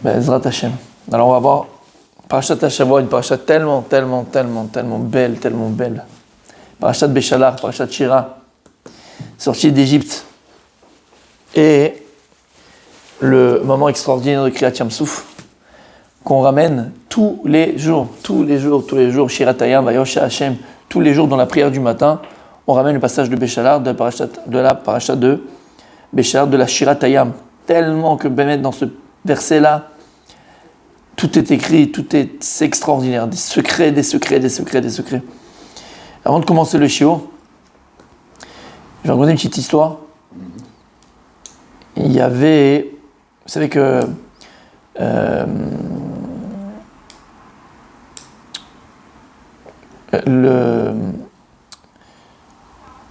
Bezrat Hashem. Alors on va voir Parashat Hashavua, une parashat tellement belle. Parashat Béchalar, Parashat Shira, sortie d'Égypte. Et le moment extraordinaire de Kriyat Yam-Souf, qu'on ramène tous les jours, Shiratayam, Vayosha Hashem, tous les jours dans la prière du matin, on ramène le passage de Béchalar, de la parashat de Béchalar, de la Shiratayam. Tellement que Bémet, dans ce verset-là, tout est écrit, c'est extraordinaire, des secrets. Avant de commencer le shiur, je vais raconter une petite histoire. Il y avait, vous savez que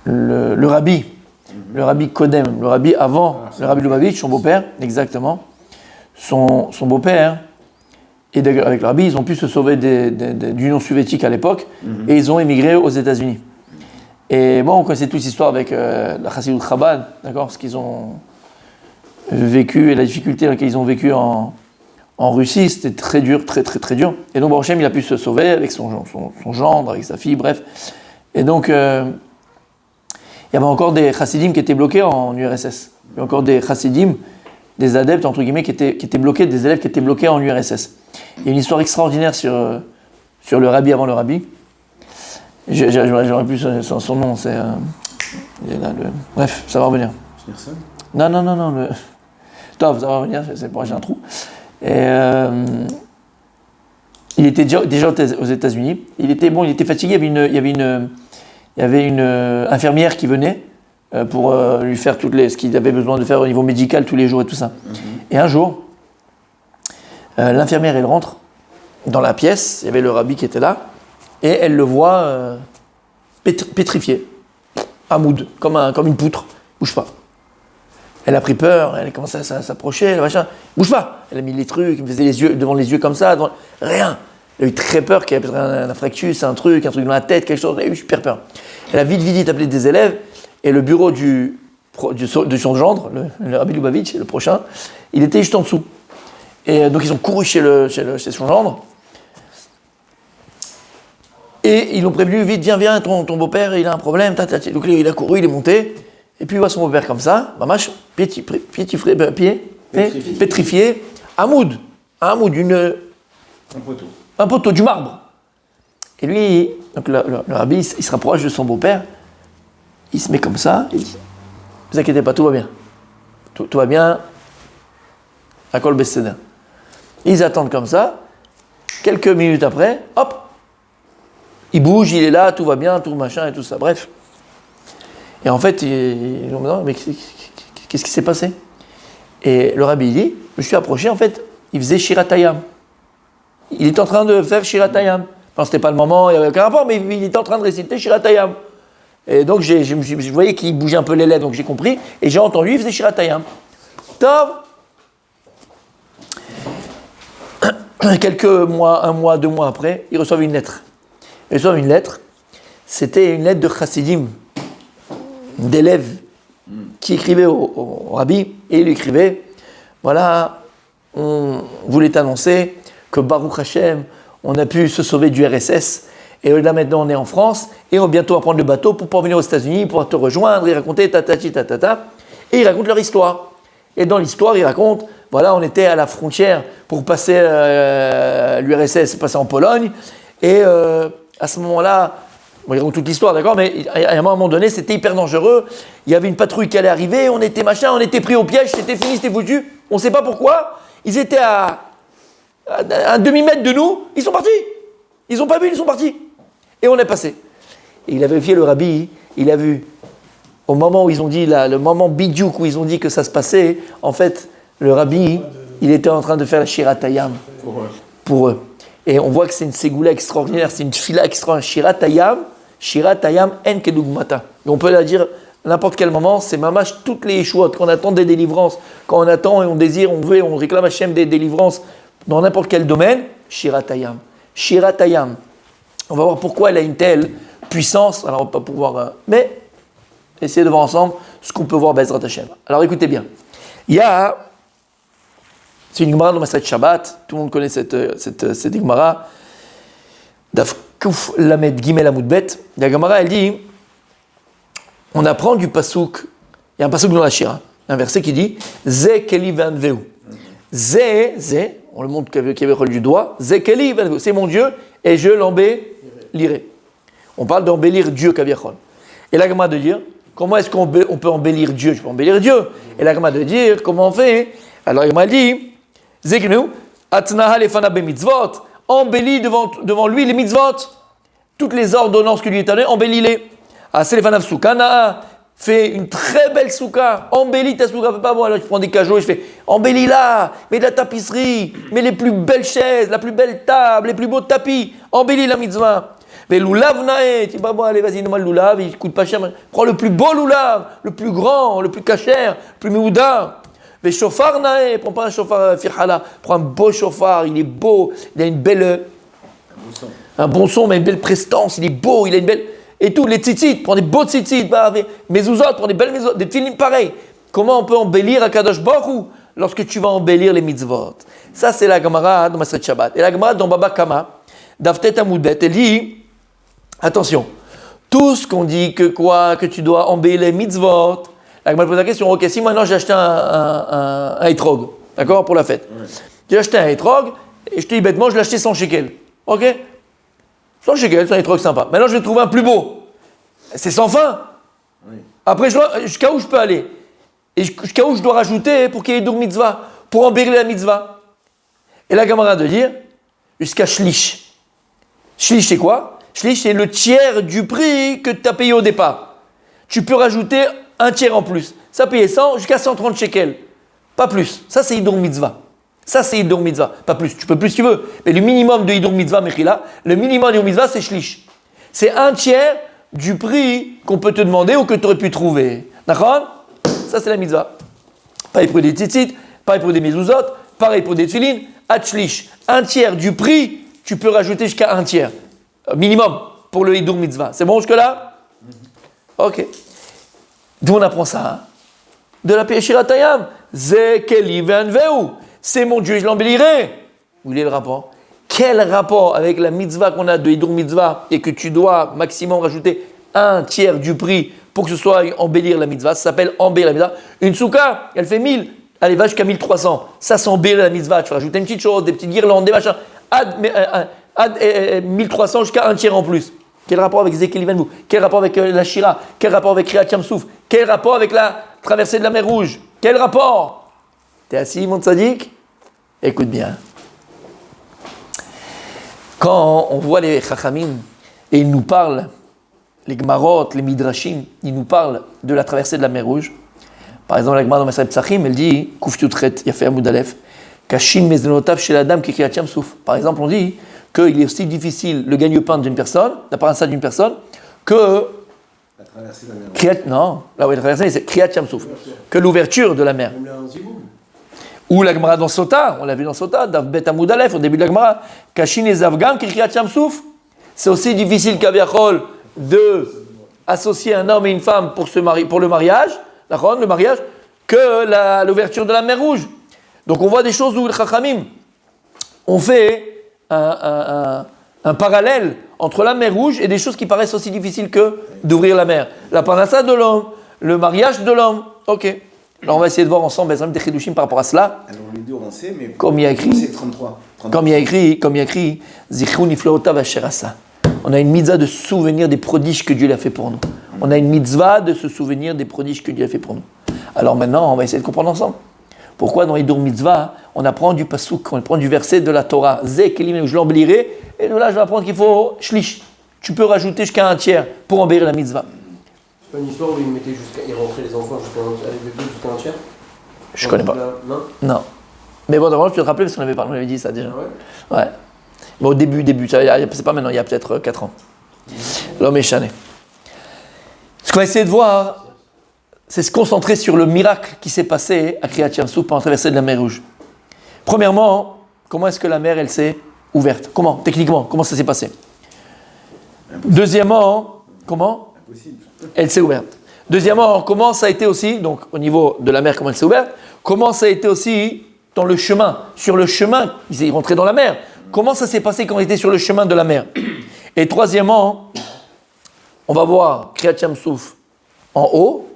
le rabbi Kodem, le rabbi avant, le rabbi Lubavitch, son beau-père, exactement, son beau-père, et avec le rabbi, ils ont pu se sauver de l'Union soviétique à l'époque, et ils ont émigré aux États-Unis. Et bon, on connaissait toute l'histoire avec la Chassidut Chabad, d'accord, ce qu'ils ont vécu et la difficulté dans laquelle ils ont vécu en Russie, c'était très dur. Et donc, Baruch Hashem, il a pu se sauver avec son gendre, avec sa fille, bref. Et donc, il y avait encore des chassidim qui étaient bloqués en URSS. Il y avait encore des chassidim, des adeptes, entre guillemets, qui étaient bloqués, des élèves qui étaient bloqués en URSS. Il y a une histoire extraordinaire sur le rabbi avant le rabbi. J'aurais plus son nom, c'est... Bref, ça va revenir. Schneerson ? Non. Tov, ça va revenir, c'est pour j'ai un trou. Et il était déjà aux États-Unis. Il était fatigué. Il y avait une infirmière qui venait pour lui faire ce qu'il avait besoin de faire au niveau médical tous les jours et tout ça. Et un jour, l'infirmière, elle rentre dans la pièce. Il y avait le rabbi qui était là, et elle le voit pétrifié, amoud, comme une poutre, bouge pas. Elle a pris peur, elle a commencé à s'approcher, machin, bouge pas. Elle a mis les trucs, elle me faisait les yeux devant les yeux comme ça, rien. Elle a eu très peur qu'il y ait peut-être un fractus, un truc dans la tête, quelque chose. Elle a eu super peur. Elle a vite appelé des élèves, et le bureau de son gendre, le Rabbi Lubavitch, le prochain, il était juste en dessous. Et donc ils ont couru chez son gendre, et ils l'ont prévenu, vite, viens, ton beau-père, il a un problème, Donc il a couru, il est monté, et puis il voit son beau-père comme ça, mamache, pétrifié, amoud, un poteau, du marbre. Et lui, donc le rabbi, il se rapproche de son beau-père, il se met comme ça, il dit, ne vous inquiétez pas, tout va bien. Tout va bien, à Kol Besséda. Ils attendent comme ça, quelques minutes après, hop, il bouge, il est là, tout va bien, tout machin et tout ça, bref. Et en fait, ils ont dit, non, mais qu'est-ce qui s'est passé? Et le rabbi dit, je me suis approché, en fait, il faisait Shiratayam. Il était en train de faire Shiratayam. Enfin, c'était pas le moment, il n'y avait aucun rapport, mais il était en train de réciter Shiratayam. Et donc, je voyais qu'il bougeait un peu les lèvres, donc j'ai compris, et j'ai entendu, il faisait Shiratayam. Tov. Quelques mois, 1 mois, 2 mois après, ils reçoivent une lettre. C'était une lettre de chassidim, d'élèves qui écrivaient au rabbi, et il écrivait, voilà, on voulait t'annoncer que Baruch Hashem, on a pu se sauver du RSS, et là maintenant on est en France, et on va bientôt prendre le bateau pour pouvoir venir aux États-Unis, pour te rejoindre, et raconter et ils racontent leur histoire. Et dans l'histoire, ils racontent, voilà, on était à la frontière pour passer l'URSS, passer en Pologne, et à ce moment-là, bon, ils racontent toute l'histoire, d'accord, mais à un moment donné, c'était hyper dangereux, il y avait une patrouille qui allait arriver, on était pris au piège, c'était fini, c'était foutu, on ne sait pas pourquoi, ils étaient à un demi-mètre de nous, ils sont partis, ils n'ont pas vu, ils sont partis, et on est passé. Et il a vérifié, le rabbi, il a vu, au moment où ils ont dit, le moment bidiouk où ils ont dit que ça se passait, en fait, le rabbi, il était en train de faire la Shiratayam pour eux. Et on voit que c'est une ségoula extraordinaire, c'est une fila extraordinaire. Shiratayam en kedugmata. Et on peut la dire à n'importe quel moment, c'est mamash toutes les yeshuot, quand on attend des délivrances, quand on attend et on désire, on veut, on réclame Hachem des délivrances dans n'importe quel domaine, Shiratayam. On va voir pourquoi elle a une telle puissance, alors on va pas pouvoir... mais essayez de voir ensemble ce qu'on peut voir Bezrat Hachem. Alors écoutez bien, il y a C'est une Gemara dans Maseret Shabbat, tout le monde connaît cette Gemara. Daf Kuf Lamed Gimel Amud Bet. La Gemara, elle dit, on apprend du pasouk, il y a un pasouk dans la Shira, un verset qui dit Ze Keli Vanveu. Ze, on le montre qui avait du doigt, Ze Keli Vanveu, c'est mon Dieu et je l'embellirai. On parle d'embellir Dieu Kaviachol. Et la Gemara de dire, comment est-ce qu'on peut embellir Dieu? Je peux embellir Dieu. Et la Gemara de dire, comment on fait? Alors la Gemara dit, Zeknu, Atnaha lefana bemitzvot, embellis devant lui les mitzvot, toutes les ordonnances que lui est données, embellis-les. Aselefanav soukana, fais une très belle souka, embellis ta souka, fais pas moi, là je prends des cajots et je fais, embellis-la, mets de la tapisserie, mets les plus belles chaises, la plus belle table, les plus beaux tapis, embellis la mitzvah. Mais loulav nae, tu dis pas bon, allez vas-y, donne-moi le loulav, il coûte pas cher, prends le plus beau loulav, le plus grand, le plus kasher, le plus méouda. Mais chauffard nae, prends pas un chauffard firhala, prends un beau chauffard, il est beau, il a une belle, un bon son, mais une belle prestance, il est beau, il a une belle, et tout, les tzitzit, prends des beaux tzitzit, mezuzot, prends des belles mezuzot, des tefilin pareils. Comment on peut embellir à Kadosh Baruch Hu lorsque tu vas embellir les mitzvot? Ça c'est la Gemara dans Maseret Shabbat. Et la Gemara dans Baba Kama, Daftet Amud Bet, elle dit, attention, tout ce qu'on dit que tu dois embellir les mitzvot, la Gemara pose la question, ok, si maintenant j'ai acheté un etrog, d'accord, pour la fête. Ouais. J'ai acheté un etrog, et je te dis bêtement, je l'ai acheté 100 shekels, ok? 100 shekels, c'est un etrog sympa. Maintenant je vais trouver un plus beau. C'est sans fin. Oui. Après, jusqu'à où je peux aller? Et jusqu'à où je dois rajouter pour qu'il y ait Hidur mitzvah, pour embellir la mitzvah? Et la Gemara de dire, jusqu'à shlish. Shlish c'est quoi? Shlish, c'est le tiers du prix que tu as payé au départ. Tu peux rajouter un tiers en plus. Ça payait 100 jusqu'à 130 shekels. Pas plus. Ça, c'est Hidur mitzvah. Ça, c'est Hidur mitzvah. Pas plus. Tu peux plus si tu veux. Mais le minimum de Hidur mitzvah, Mechila, le minimum de Hidur mitzvah, c'est shlish. C'est un tiers du prix qu'on peut te demander ou que tu aurais pu trouver. D'accord? Ça, c'est la mitzvah. Pareil pour des tzitzit, pareil pour des mezuzot, pareil pour des tefilin. Shlish. Un tiers du prix, tu peux rajouter jusqu'à un tiers. Minimum pour le Hidur mitzvah. C'est bon jusque-là? Ok. D'où on apprend ça? Hein? De la Shirat Hayam. Ze Keli Vanveu. C'est mon Dieu, je l'embellirai. Où il est le rapport? Quel rapport avec la mitzvah qu'on a de Hidur mitzvah et que tu dois maximum rajouter un tiers du prix pour que ce soit embellir la mitzvah? Ça s'appelle embellir la mitzvah. Une souka, elle fait 1000. Allez, va jusqu'à 1300. Ça, c'est embellir la mitzvah. Tu vas rajouter une petite chose, des petites guirlandes, des machins. Ad 1300 jusqu'à un tiers en plus. Quel rapport avec Zekeli Vanveu? Quel rapport avec la Shira? Quel rapport avec Kriyat Yam-Souf? Quel rapport avec la traversée de la mer Rouge? Quel rapport? T'es assis, mon tzaddik? Écoute bien. Quand on voit les Chachamim et ils nous parlent, les Gemarot, les Midrashim, ils nous parlent de la traversée de la mer Rouge. Par exemple, la Gemara dans Maseret Psachim, elle dit, Kuf Yutret, Yafé Amud Aleph, Kashin Mezenotav chez la dame qui Kriyat Yam-Souf. Par exemple, on dit qu'il est aussi difficile le gagne-pain d'une personne, la parnassa d'une personne, que la traversée de la mer. Non, là où la traversée, c'est Kriyat Yam-Souf, que l'ouverture de la mer. Ou la Gemara dans Sota, on l'a vu dans Sota, Dav Bet Amud Aleph, au début de la Gemara, Kashin et Zavgam qui Kriyat Yam-Souf. C'est aussi difficile qu'Aviachol de associer un homme et une femme pour le mariage, le mariage, que l'ouverture de la mer Rouge. Donc on voit des choses où les Chachamim ont fait un parallèle entre la mer Rouge et des choses qui paraissent aussi difficiles que d'ouvrir la mer. La parnassa de l'homme, le mariage de l'homme. Ok. Alors on va essayer de voir ensemble des chidushim par rapport à cela. Alors les deux on sait, mais comme il y a écrit, c'est 33. Comme il y a écrit, Zichru niflaotav asherasa. On a une mitzvah de se souvenir des prodiges que Dieu a fait pour nous. On a une mitzvah de se souvenir des prodiges que Dieu a fait pour nous. Alors maintenant, on va essayer de comprendre ensemble. Pourquoi dans Hidur mitzvah, on apprend du pasuk, on apprend du verset de la Torah, Ze Kelim, je l'embellirai, et nous là je vais apprendre qu'il faut shlish. Tu peux rajouter jusqu'à un tiers pour embellir la mitzvah. C'est pas une histoire où ils rentraient les enfants avec les deux jusqu'à un tiers? Je connais pas. Non. Mais bon, d'abord, je peux te rappeler parce qu'on avait dit ça déjà. Ah ouais. Mais au début, c'est pas maintenant, il y a peut-être 4 ans. L'homme est chané. Ce qu'on va essayer de voir, c'est se concentrer sur le miracle qui s'est passé à Kriyat Yam-Souf pendant la traversée de la mer Rouge. Premièrement, comment est-ce que la mer, elle s'est ouverte? Comment? Techniquement, comment ça s'est passé? Deuxièmement, comment? Impossible. Elle s'est ouverte. Deuxièmement, comment ça a été aussi, donc au niveau de la mer, comment elle s'est ouverte? Comment ça a été aussi dans le chemin. Sur le chemin, ils rentraient dans la mer. Comment ça s'est passé quand ils étaient sur le chemin de la mer? Et troisièmement, on va voir Kriyat Yam-Souf en haut,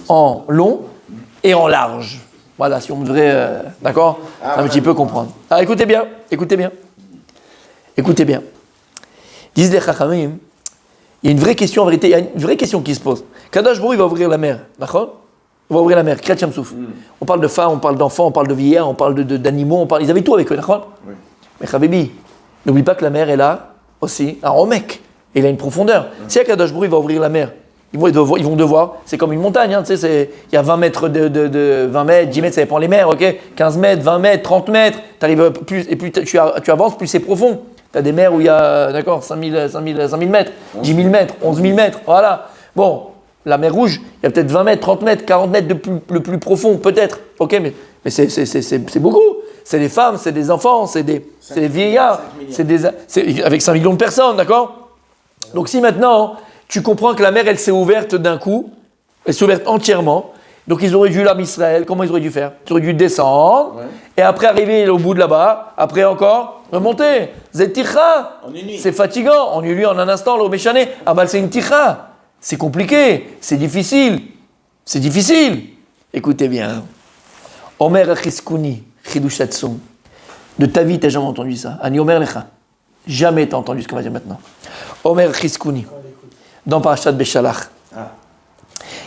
en long et en large. Voilà, si on devrait, d'accord, un petit peu comprendre. Alors écoutez bien. Disent les Chachamim, il y a une vraie question en vérité, il y a une vraie question qui se pose. Kadosh Baruch Hu, il va ouvrir la mer, d'accord? Il va ouvrir la mer, Kriyat Yam-Souf. On parle de femmes, on parle d'enfants, on parle de vieillards, on parle d'animaux, ils avaient tout avec eux, d'accord? Oui. Mais Chabibi, n'oublie pas que la mer est là aussi, à Romek, et il a une profondeur. Si Kadosh Baruch Hu va ouvrir la mer, ils vont devoir, c'est comme une montagne, hein, tu sais, il y a 20 mètres 20 mètres, 10 mètres, ça dépend les mers, ok? 15 mètres, 20 mètres, 30 mètres, et plus tu avances, plus c'est profond. Tu as des mers où il y a, d'accord, 5 000 mètres, 10 000 mètres, 11 000 mètres, voilà. Bon, la mer Rouge, il y a peut-être 20 mètres, 30 mètres, 40 mètres le plus profond, peut-être, ok? Mais c'est beaucoup. C'est des femmes, c'est des enfants, c'est des vieillards, c'est avec 5 millions de personnes, d'accord? Donc si maintenant, tu comprends que la mer, elle s'est ouverte d'un coup, elle s'est ouverte entièrement, donc ils auraient dû, l'âme Israël, comment ils auraient dû faire? Ils auraient dû descendre, et après arriver au bout de là-bas, après encore, remonter. Zeticha, c'est fatigant, on y lui en un instant, l'eau méchané, ah bah c'est une ticha, c'est compliqué, c'est difficile. Écoutez bien, Omer Achiskouni, Chidushatsum, de ta vie, t'as jamais entendu ça? Ani Omer Lecha, jamais t'as entendu ce qu'on va dire maintenant. Omer Achiskouni, dans Parashat Beshalach.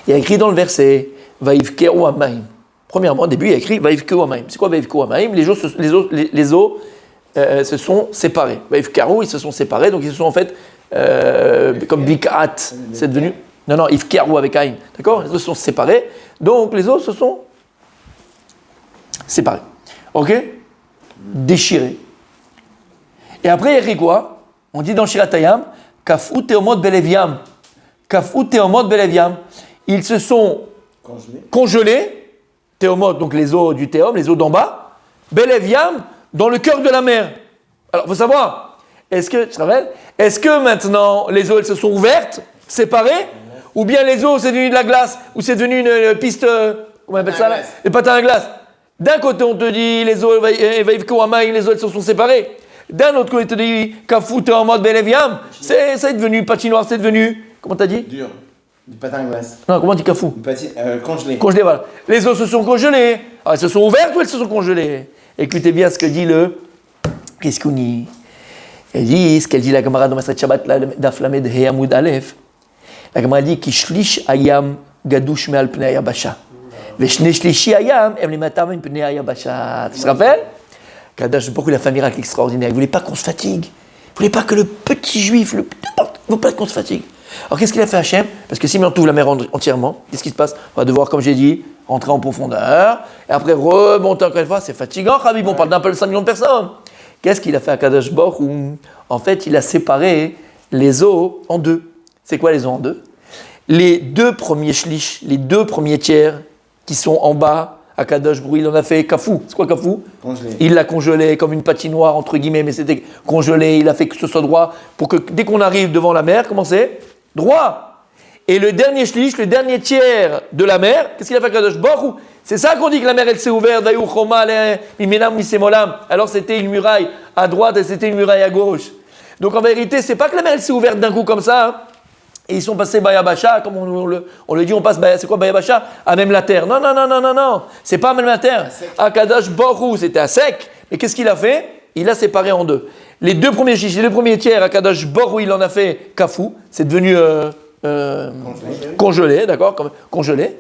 Il y a écrit dans le verset Vaivkeu Amaim. Premièrement, au début, il y a écrit Vaivkeu Amaim. C'est quoi Vaivkeu Amaim? Les eaux se sont séparés. Vaivkeu, ils se sont séparés, donc ils se sont en fait comme Bikat. C'est devenu. Non, Ivkeu avec Aïn. D'accord? Les eaux se sont séparés, donc les eaux se sont séparées. Ok? Déchirées. Et après, il y a écrit quoi? On dit dans Shiratayam Kafou Teomot Beleviam. Ils se sont congelés, Théomot, donc les eaux du Théom, les eaux d'en bas, Beleviam, dans le cœur de la mer. Alors, il faut savoir, est-ce que maintenant les eaux elles se sont ouvertes, séparées, ou bien les eaux c'est devenu de la glace, ou c'est devenu une piste, comment on appelle ça là? Des patins à glace. D'un côté on te dit les eaux, les eaux elles se sont séparées. D'un autre côté, il te dit Kafou Teomot Beleviam, c'est devenu patinoire, c'est devenu. Comment t'as dit? Dur. Du patin à glace. Non, comment on dit Kafou? Congelé. Congelé, voilà. Les eaux se sont congelées. Alors, elles se sont ouvertes ou elles se sont congelées? Écoutez bien ce que dit le Kiskouni. Elle dit ce qu'elle dit la Gemara dans Masrat Shabbat, Daf Lamed He Amud Aleph. La Gemara dit Kishlish Ayam Gadush Me'al Pnei Ayabasha. Veshne Shlishi Ayam Em Limatam Em Pnei Ayabasha. Tu te rappelles? Kadash, pourquoi il a fait un miracle extraordinaire? Il ne voulait pas qu'on se fatigue. Il ne voulait pas que le petit juif, il ne voulait pas qu'on se fatigue. Alors qu'est-ce qu'il a fait Hachem? Parce que si on ouvre la mer entièrement, qu'est-ce qui se passe? On va devoir, comme j'ai dit, rentrer en profondeur, et après remonter encore une fois. C'est fatigant, Khabib, on parle d'un peu de 5 millions de personnes. Qu'est-ce qu'il a fait à Kadash Baruch Hu? En fait, il a séparé les eaux en deux. C'est quoi les eaux en deux? Les deux premiers shlish, les deux premiers tiers qui sont en bas, Akadosh Baruch Hu, il en a fait Kafou. C'est quoi Kafou? Congelé. Il l'a congelé comme une patinoire, entre guillemets, mais c'était congelé. Il a fait que ce soit droit pour que dès qu'on arrive devant la mer, comment c'est? Droit. Et le dernier shlish, le dernier tiers de la mer, qu'est-ce qu'il a fait Akadosh Baruch Hu? C'est ça qu'on dit que la mer, elle s'est ouverte. Alors c'était une muraille à droite et c'était une muraille à gauche. Donc en vérité, c'est pas que la mer, elle s'est ouverte d'un coup comme ça. Hein. Et ils sont passés Bayabasha, comme on le dit, on passe, c'est quoi Bayabasha? À même la terre. Non. C'est pas à même la terre. Akadosh Baruch Hu, c'était à sec. Et qu'est-ce qu'il a fait? Il a séparé en deux. Les deux premiers tiers, Akadosh Baruch Hu, il en a fait Kafou. C'est devenu congelé, d'accord? Congelé.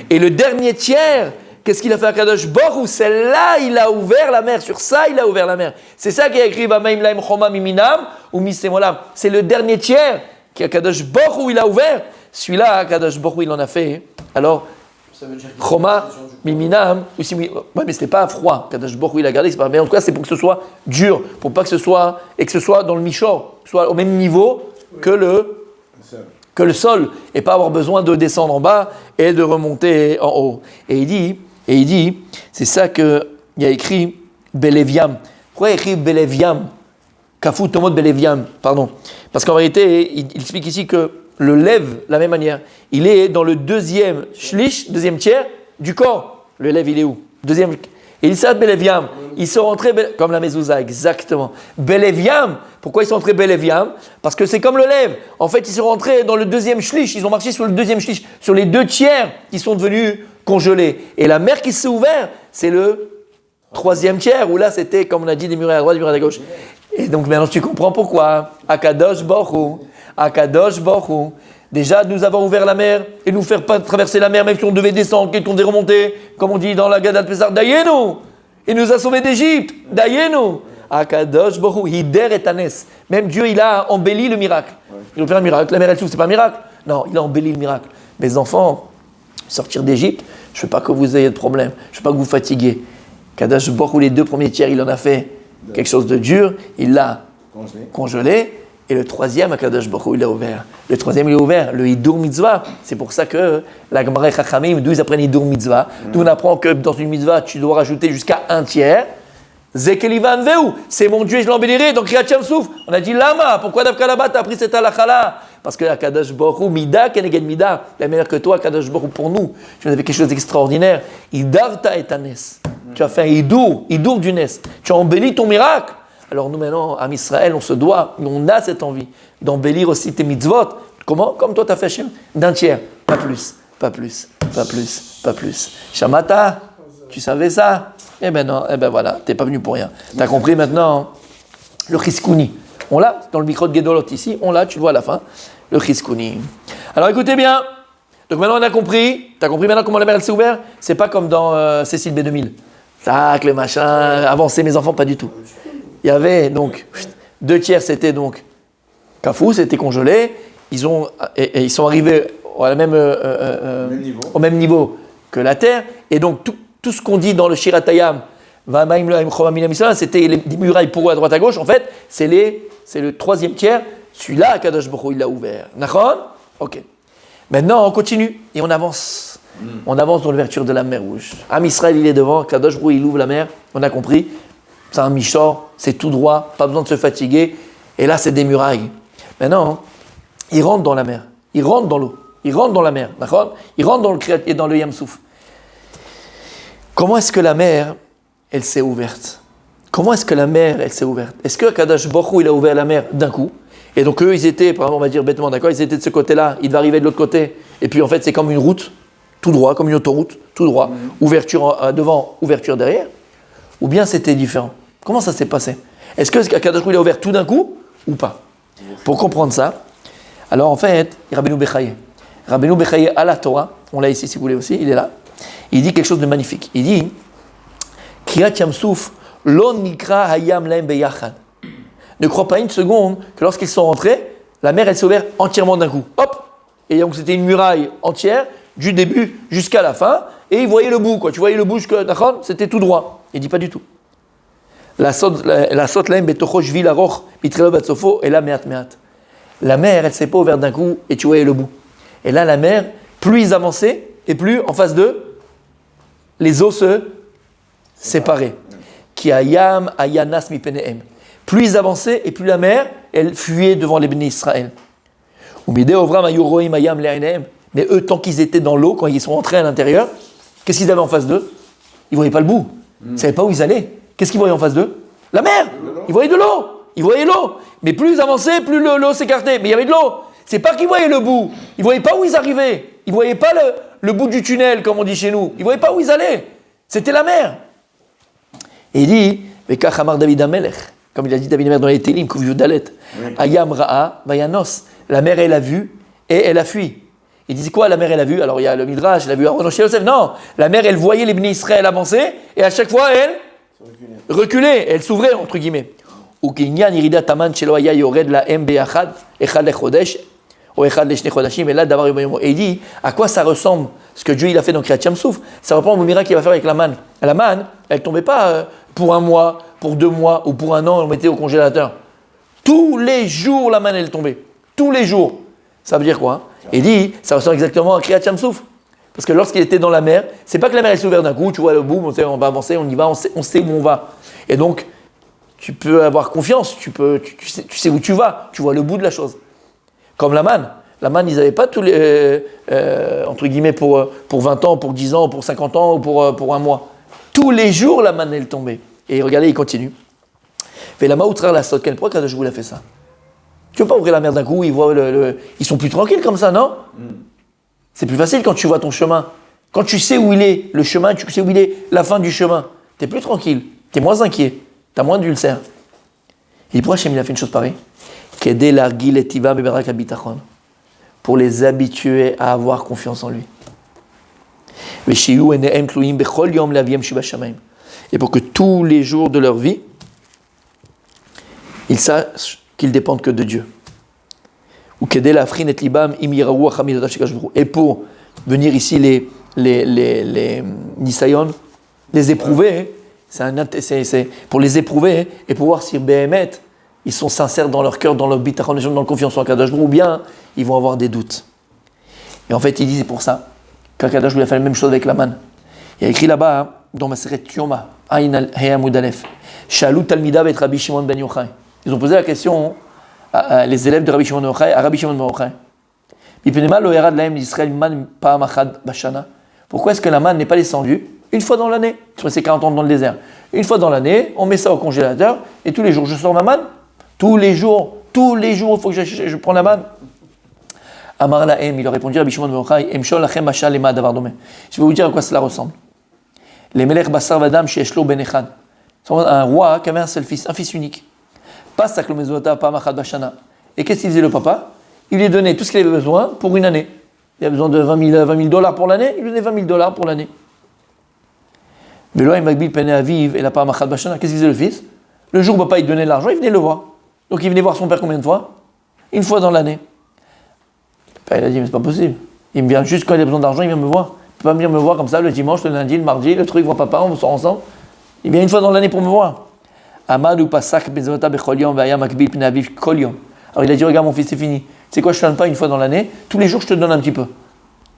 Et le dernier tiers, qu'est-ce qu'il a fait Akadosh Baruch Hu? C'est là, il a ouvert la mer. Sur ça, il a ouvert la mer. C'est ça qui est écrit Bamaim Laim Choma Miminam ou Misemolam. C'est le dernier tiers. Kadosh Baruch Hu il a ouvert, celui-là, Kadosh Baruch Hu il en a fait. Alors, Choma, Miminam, ouais, mais c'était pas froid. Kadosh Baruch Hu il a gardé, c'est pas. Mais en tout cas, c'est pour que ce soit dur, pour pas que ce soit et que ce soit dans le Michor, soit au même niveau que le sol, et pas avoir besoin de descendre en bas et de remonter en haut. Et il dit, c'est ça que il y a écrit Beleviam. Pourquoi il y a écrit Beleviam? Kafou Tomot Beleviam, pardon. Parce qu'en vérité, il explique ici que le lève, de la même manière, il est dans le deuxième shlish, deuxième tiers du corps. Le lève, il est où? Deuxième. Elisat Beleviam, ils sont rentrés comme la mezouza, exactement. Beleviam, pourquoi ils sont rentrés Beleviam? Parce que c'est comme le lève. En fait, ils sont rentrés dans le deuxième shlish, ils ont marché sur le deuxième shlish, sur les 2/3 qui sont devenus congelés. Et la mer qui s'est ouverte, c'est le 3e tiers, où là c'était, comme on a dit, des murs à droite, des murs à gauche. Et donc maintenant tu comprends pourquoi. Akadosh Baruch Hu. Déjà, nous avons ouvert la mer et nous faire pas traverser la mer, même si on devait descendre, qu'on devait remonter, comme on dit dans la Gada de Pessar, Dayenu. Il nous a sauvés d'Égypte, Dayenu. Akadosh Baruch Hu, Hider et Tanes. Même Dieu, il a embelli le miracle. Il a fait un miracle. La mer, elle s'ouvre, c'est pas un miracle. Non, il a embelli le miracle. Mes enfants, sortir d'Égypte, je veux pas que vous ayez de problème. Je veux pas que vous fatiguiez. Akadosh Baruch Hu, les 2 premiers tiers, il en a fait quelque chose de dur. Il l'a congelé. Et le 3e, Akadosh Baruch Hu, il l'a ouvert. Le 3e, il est ouvert, le Hidur Mitzvah. C'est pour ça que la Gemara Chachamim, d'où ils apprennent Hidur Mitzvah. D'où on apprend que dans une Mitzvah, tu dois rajouter jusqu'à 1/3. Zekelivan Veu, c'est mon Dieu et je l'embellirai. Donc Kriyat Sham Souf, on a dit Lama, pourquoi Davka là-bas t'as appris cette halakha-là? Parce que Akadosh Baruch Hu, Mida Keneged Mida, la meilleure que toi, Akadosh Baruch Hu pour nous. Tu as fait quelque chose d'extraordinaire. Idarta et Tanes. Tu as fait un Hidur du Nes. Tu as embelli ton miracle. Alors nous maintenant, à Israël, on se doit, on a cette envie d'embellir aussi tes mitzvot. Comment? Comme toi tu as fait Hachem, d'1/3, pas plus. Shamata, tu savais ça? Eh ben non, eh ben voilà, t'es pas venu pour rien. T'as compris maintenant le chiskouni. On l'a dans le micro de Gedolot ici, on l'a, tu le vois à la fin, le chiskouni. Alors écoutez bien, donc maintenant on a compris, t'as compris maintenant comment la mer elle s'est ouverte? C'est pas comme dans Cécile B2000. Tac, le machin, avancez mes enfants, pas du tout. Il y avait donc 2/3, c'était donc Kafou, c'était congelé. Ils sont arrivés au même niveau que la terre. Et donc tout ce qu'on dit dans le Shiratayam, c'était les murailles pour à droite à gauche. En fait, c'est le 3e tiers. Celui-là, Kadosh Baruch Hu, il l'a ouvert. Nachon? Ok. Maintenant, on continue et on avance. On avance dans l'ouverture de la mer Rouge. Am Israël, il est devant. Kadosh Baruch Hu, il ouvre la mer. On a compris. C'est un michor, c'est tout droit, pas besoin de se fatiguer. Et là, c'est des murailles. Maintenant, il rentre dans la mer, il rentre dans l'eau, il rentre dans la mer, d'accord? Il rentre dans le Kriyat et dans le Yam Souf. Comment est-ce que la mer, elle s'est ouverte? Comment est-ce que la mer, elle s'est ouverte? Est-ce que Kadosh Baruch Hu, il a ouvert la mer d'un coup? Et donc eux, ils étaient, par exemple, on va dire bêtement, d'accord? Ils étaient de ce côté-là, ils devaient arriver de l'autre côté. Et puis en fait, c'est comme une route, tout droit, comme une autoroute, tout droit. Ouverture devant, ouverture derrière. Ou bien c'était différent? Comment ça s'est passé? Est-ce que Kadosh Baruch Hu, il a ouvert tout d'un coup ou pas? Pour comprendre ça, alors en fait, Rabbeinu Bechaye à la Torah, on l'a ici si vous voulez aussi, il est là, il dit quelque chose de magnifique. Il dit Kriyat Yam Souf, lo nikra hayam lahem beyachad. Ne crois pas une seconde que lorsqu'ils sont rentrés, la mer elle s'est ouverte entièrement d'un coup. Hop! Et donc c'était une muraille entière, du début jusqu'à la fin, et ils voyaient le bout, quoi. Tu voyais le bout jusqu'à Nachon, c'était tout droit. Il dit pas du tout. La sot lahem betocho shvil aroch mitrelo batsofo et la meat. La mer, elle s'est pas ouverte d'un coup et tu voyais le bout. Et là, la mer, plus ils avançaient et plus en face d'eux, les eaux se séparaient. Ki ayam ayanas mi penehem. Plus ils avançaient et plus la mer, elle fuyait devant les bénis Israël. Mais eux, tant qu'ils étaient dans l'eau, quand ils sont entrés à l'intérieur, qu'est-ce qu'ils avaient en face d'eux? Ils ne voyaient pas le bout. Ils ne savaient pas où ils allaient. Qu'est-ce qu'ils voyaient en face d'eux? La mer. Ils voyaient de l'eau. Ils voyaient l'eau. Mais plus ils avançaient, plus l'eau s'écartait. Mais il y avait de l'eau. C'est pas qu'ils voyaient le bout. Ils ne voyaient pas où ils arrivaient. Ils ne voyaient pas le bout du tunnel, comme on dit chez nous. Ils ne voyaient pas où ils allaient. C'était la mer. Et il dit, David Amelech, comme il a dit David Amelech dans les Télim, Kouv Yudalet, Ayam Ra'a, Vayanos. La mer, elle a vu et elle a fui. Il dit quoi, la mer, elle a vu? Alors il y a le Midrash, elle a vu Aaron Yosef. Non, la mer, elle voyait les bénis Israël avancer et à chaque fois, elle reculait, elle s'ouvrait, entre guillemets. Et il dit, à quoi ça ressemble ce que Dieu il a fait dans Kriyat Yam Souf? Ça ressemble au miracle qu'il va faire avec la manne. La manne, elle ne tombait pas pour un mois, pour 2 mois ou pour un an, on mettait au congélateur. Tous les jours, la manne, elle tombait. Tous les jours. Ça veut dire quoi? Il dit, ça ressemble exactement à Kriyat Yam Souf. Parce que lorsqu'il était dans la mer, c'est pas que la mer elle s'est ouverte d'un coup, tu vois le bout, on va avancer, on y va, on sait où on va. Et donc, tu peux avoir confiance, tu sais où tu vas, tu vois le bout de la chose. Comme la manne. La manne, ils n'avaient pas tous les, entre guillemets, pour 20 ans, pour 10 ans, pour 50 ans ou pour un mois. Tous les jours, la manne, elle tombait. Et regardez, il continue. Fait la maoutra la sotte. Pourquoi Kadosh Baruch Hu a fait ça? Tu veux pas ouvrir la mer d'un coup, ils sont plus tranquilles comme ça, non? C'est plus facile quand tu vois ton chemin. Quand tu sais où il est, le chemin, tu sais où il est, la fin du chemin. Tu es plus tranquille, tu es moins inquiet, tu as moins d'ulcères. Et pourquoi Hachem il a fait une chose pareille? Pour les habituer à avoir confiance en lui. Et pour que tous les jours de leur vie, ils sachent qu'ils dépendent que de Dieu. Et pour venir ici les Nisayon, les éprouver, c'est pour les éprouver et pour voir si Béhémet, ils sont sincères dans leur cœur, dans leur bitachon, dans leur confiance en Kadosh Baruch Hu, ou bien ils vont avoir des doutes. Et en fait, il dit c'est pour ça qu'Akadosh Baruch Hu a fait la même chose avec la manne. Il y a écrit là-bas, hein, dans Maseret Yoma, Aïn al-Hayamud Alef, Shalou Talmida et Rabbi Shimon ben Yochai. Ils ont posé la question les élèves de Rabbi Shimon ben Yochai à Rabbi Shimon ben Yochai. Pourquoi est-ce que la manne n'est pas descendue une fois dans l'année? Sur ces 40 ans dans le désert. Une fois dans l'année, on met ça au congélateur et tous les jours je sors ma manne. Tous les jours, il faut que je prends la manne. Amar Lahem, il a répondu à Rabbi Shimon ben Yochai, Emshol lachem mashal lema davar domeh. Je vais vous dire à quoi cela ressemble. Les melech basar vadam sheeshlo ben echad. Un roi qui avait un seul fils, un fils unique. Pas saklo mezota pa machad bashana. Et qu'est-ce qu'il faisait le papa? Il lui donnait tout ce qu'il avait besoin pour une année. Il a besoin de $20 000 pour l'année, il lui donnait $20 000 pour l'année. Mais là, il m'a dit, et la part qu'est-ce qu'il faisait le fils? Le jour où papa il donnait l'argent, il venait le voir. Donc il venait voir son père combien de fois? Une fois dans l'année. Le père il a dit, mais c'est pas possible. Il me vient juste quand il a besoin d'argent, il vient me voir. Il ne peut pas venir me voir comme ça le dimanche, le lundi, le mardi, le truc, il voit papa, on sort ensemble. Il vient une fois dans l'année pour me voir. Amadou Pasak Bezota Becholion Vaya Makbil Pnaviv Kolion. Alors il a dit, regarde mon fils, c'est fini. C'est quoi, je ne te donne pas une fois dans l'année, tous les jours je te donne un petit peu.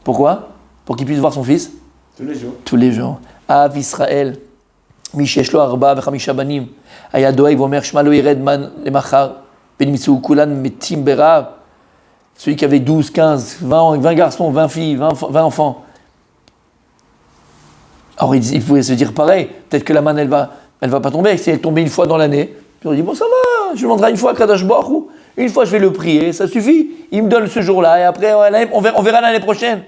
Pourquoi? Pour qu'il puisse voir son fils? Tous les jours. Tous les jours. Av Israël, Misheshlo Arba Vechamisha Banim, Ayadoa Ivomer Shmalo Iredman Lemachar, Benmitsu Kulan Metim Berav, celui qui avait 12, 15, 20 garçons, 20 filles, 20 enfants. Alors il pouvait se dire pareil, peut-être que la manne elle va pas tomber, si elle tombait une fois dans l'année, puis on dit bon ça va, je demanderai une fois à Kadosh Baruch Hu. Une fois, je vais le prier, ça suffit. Il me donne ce jour-là, et après, on verra l'année prochaine.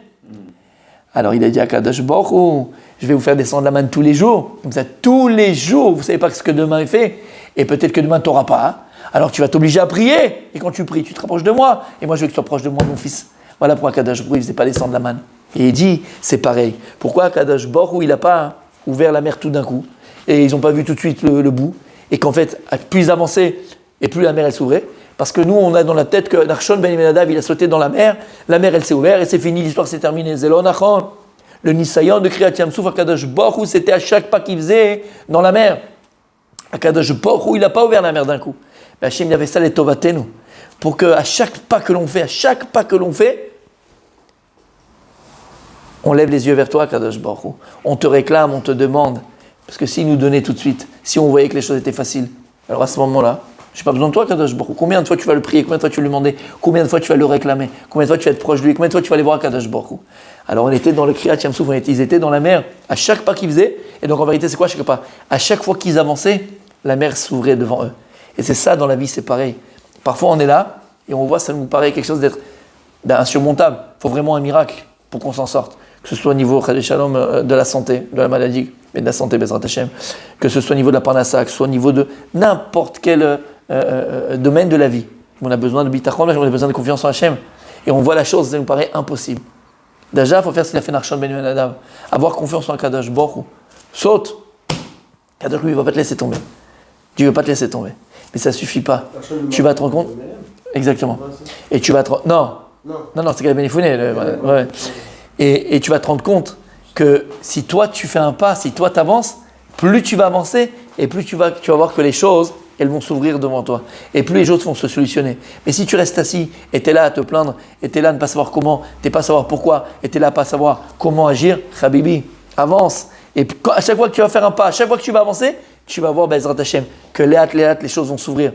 Alors, il a dit à Kadosh Baruch Hu, je vais vous faire descendre la manne tous les jours. Comme ça, tous les jours, vous ne savez pas ce que demain est fait. Et peut-être que demain, tu n'auras pas. Hein. Alors, tu vas t'obliger à prier. Et quand tu pries, tu te rapproches de moi. Et moi, je veux que tu te rapproches de moi, mon fils. Voilà pourquoi Kadosh Baruch Hu, il ne faisait pas descendre la manne. Et il dit, c'est pareil. Pourquoi Kadosh Baruch Hu, il n'a pas ouvert la mer tout d'un coup? Et ils n'ont pas vu tout de suite le bout. Et qu'en fait, plus ils avançaient, et plus la mer, elle s'ouvrait. Parce que nous, on a dans la tête que Nachshon ben Aminadav, il a sauté dans la mer elle s'est ouverte et c'est fini, l'histoire s'est terminée. Zelo Nachon, le Nisayon de Kriyat Yamsouf, Akadosh Baruch Hu, c'était à chaque pas qu'il faisait dans la mer. Akadosh Baruch Hu, il n'a pas ouvert la mer d'un coup. Mais Hachem, il avait ça, les Tovatenu, pour qu'à chaque pas que l'on fait, on lève les yeux vers toi, Akadosh Baruch Hu. On te réclame, on te demande. Parce que s'il nous donnait tout de suite, si on voyait que les choses étaient faciles, alors à ce moment-là, je n'ai pas besoin de toi, Kadosh Baruch Hu. Combien de fois tu vas le prier? Combien de fois tu vas lui demander? Combien de fois tu vas le réclamer? Combien de fois tu vas être proche de lui? Combien de fois tu vas aller voir Kadosh Baruch Hu? Alors on était dans le Kriyat Yamsouf, ils étaient dans la mer à chaque pas qu'ils faisaient. Et donc en vérité, c'est quoi chaque pas? À chaque fois qu'ils avançaient, la mer s'ouvrait devant eux. Et c'est ça dans la vie, c'est pareil. Parfois on est là et on voit, ça nous paraît quelque chose d'être insurmontable. Il faut vraiment un miracle pour qu'on s'en sorte. Que ce soit au niveau Shalom, de la santé, de la maladie, mais de la santé, Bezrat Hashem. Que ce soit au niveau de la parnassa, que ce soit au niveau de n'importe quel domaine de la vie. On a besoin de bitachon, on a besoin de confiance en Hachem. Et on voit la chose, ça nous paraît impossible. Déjà, il faut faire ce qu'il a fait Nachshon ben Aminadav. Avoir confiance en Kadosh Baruch Hu. Saute. Kadosh, lui, il ne va pas te laisser tomber. Dieu ne va pas te laisser tomber. Mais ça ne suffit pas. Tu vas te rendre compte. Exactement. Et tu vas te non, c'est Kaleb ben Yefouné. Ouais. Et tu vas te rendre compte que si toi tu fais un pas, si toi tu avances, plus tu vas avancer et plus tu vas voir que les choses, elles vont s'ouvrir devant toi. Et plus les choses vont se solutionner. Mais si tu restes assis et tu es là à te plaindre, et tu es là à ne pas savoir comment, tu n'es pas à savoir pourquoi, et tu es là à ne pas savoir comment agir, Habibi, avance. Et à chaque fois que tu vas faire un pas, à chaque fois que tu vas avancer, tu vas voir, Bezrat Hashem, que les choses vont s'ouvrir.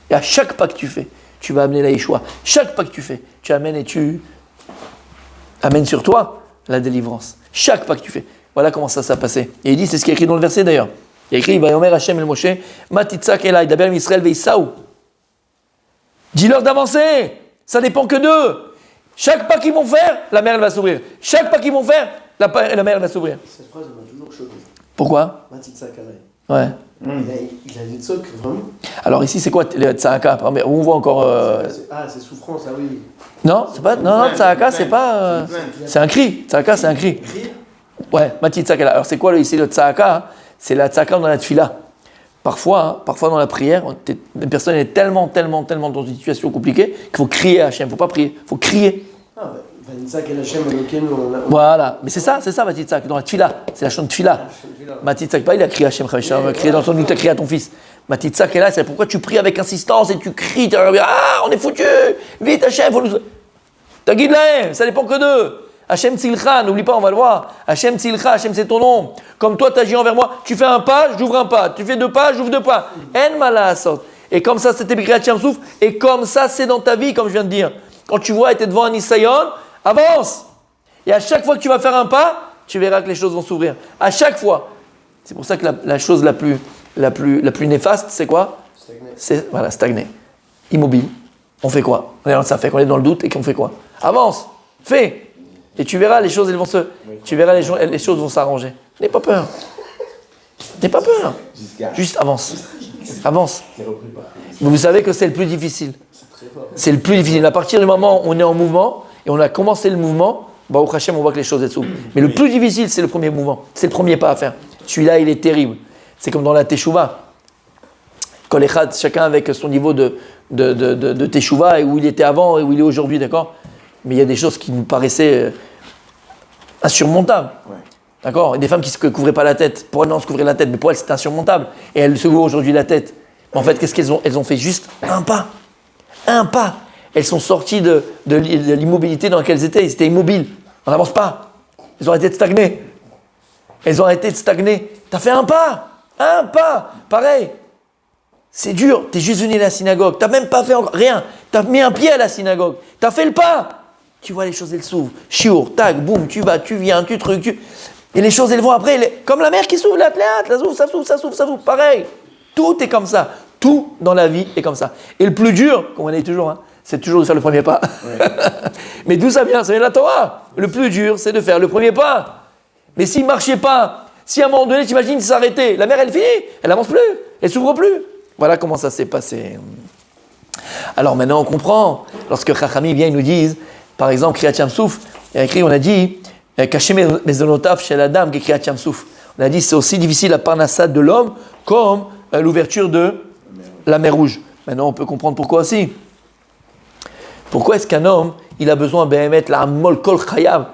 Et à chaque pas que tu fais, tu vas amener la Yeshua. Chaque pas que tu fais, tu amènes et tu amènes sur toi la délivrance. Chaque pas que tu fais. Voilà comment ça s'est passé. Et il dit, c'est ce qui est écrit dans le verset d'ailleurs. Il y a écrit, Vayomer Hashem el Moshe, Matitzak elai, daber Israël veisaou. Dis-leur d'avancer, ça dépend que d'eux. Chaque pas qu'ils vont faire, la mer elle va s'ouvrir. Chaque pas qu'ils vont faire, la mer elle va s'ouvrir. Cette phrase elle m'a toujours choqué. Pourquoi? Matitzak elai. Ouais. Il a dit tzok, vraiment. Alors ici, c'est quoi le tzahaka? On voit encore. C'est souffrance, ah oui. Non, c'est pas. Non, tzahaka, c'est pas. C'est un cri. Tzahaka, c'est un cri. Ouais, Mati tzahaka. Alors c'est quoi ici le tzahaka? C'est la tzahaka dans la tfila. Parfois dans la prière, une personne est tellement dans une situation compliquée qu'il faut crier à Hachem. Il ne faut pas prier, il faut crier. Voilà, mais c'est ça, Mati tzahaka, dans la tfila. C'est la chante tfila. Mati tzahaka, il a crié à Hachem, il a crié dans son doute, il a crié à ton fils. Mati tzahaka, là, c'est pourquoi tu pries avec insistance et tu cries, on est foutu, vite Hachem, faut nous. T'aguide là, ça dépend que d'eux. Hachem Tzilcha, n'oublie pas, on va le voir. Hachem Tzilcha, Hachem c'est ton nom. Comme toi, tu agis envers moi, tu fais un pas, j'ouvre un pas. Tu fais 2 pas, j'ouvre 2 pas. En malasot. Et comme ça, c'était écrit à Hachem Souf. Et comme ça, c'est dans ta vie, comme je viens de dire. Quand tu vois, tu es devant un Isayon, avance. Et à chaque fois que tu vas faire un pas, tu verras que les choses vont s'ouvrir. À chaque fois. C'est pour ça que la chose la plus néfaste, c'est quoi? C'est stagner. Immobile. On fait quoi? Ça fait qu'on est dans le doute et qu'on fait quoi? Avance, fais. Et tu verras, les choses, les choses vont s'arranger. N'aie pas peur. Juste avance. Avance. Vous savez que c'est le plus difficile. C'est le plus difficile. À partir du moment où on est en mouvement et on a commencé le mouvement, au Hachem, on voit que les choses s'ouvrent. Mais le plus difficile, c'est le premier mouvement. C'est le premier pas à faire. Celui-là, il est terrible. C'est comme dans la Teshuvah. Chacun avec son niveau de Teshuvah et où il était avant et où il est aujourd'hui, d'accord? Mais il y a des choses qui nous paraissaient insurmontables. Ouais. D'accord? Et des femmes qui ne se couvraient pas la tête. Pour elles, non, se couvraient la tête, mais pour elles, c'était insurmontable. Et elles se couvrent aujourd'hui la tête. Mais en fait, qu'est-ce qu'elles ont? Elles ont fait juste un pas. Un pas. Elles sont sorties de l'immobilité dans laquelle elles étaient. Elles étaient immobiles. On n'avance pas. Elles ont arrêté de stagner. T'as fait un pas. Un pas. Pareil. C'est dur. T'es juste venu à la synagogue. T'as même pas fait encore rien. T'as mis un pied à la synagogue. T'as fait le pas. Tu vois les choses, elles s'ouvrent. Chiour, tac, boum, tu vas, tu viens, tu trucs. Et les choses, elles vont après. Comme la mer qui s'ouvre, ça s'ouvre. Pareil. Tout est comme ça. Tout dans la vie est comme ça. Et le plus dur, comme on dit toujours, c'est toujours de faire le premier pas. Ouais. Mais d'où ça vient? Ça vient de la Torah. Le plus dur, c'est de faire le premier pas. Mais s'il ne marchait pas, si à un moment donné, tu imagines s'arrêter, la mer, elle finit. Elle n'avance plus. Elle ne s'ouvre plus. Voilà comment ça s'est passé. Alors maintenant, on comprend. Lorsque Chachamim vient, ils nous disent, par exemple, Kriyat Yam Souf, il y a écrit, on a dit, Cacher Mezonotav chez la dame, Kriyat Yam Souf. On a dit, c'est aussi difficile la parnassa de l'homme comme l'ouverture de la mer Rouge. Maintenant, on peut comprendre pourquoi aussi. Pourquoi est-ce qu'un homme, il a besoin de mettre la mol kol chayav,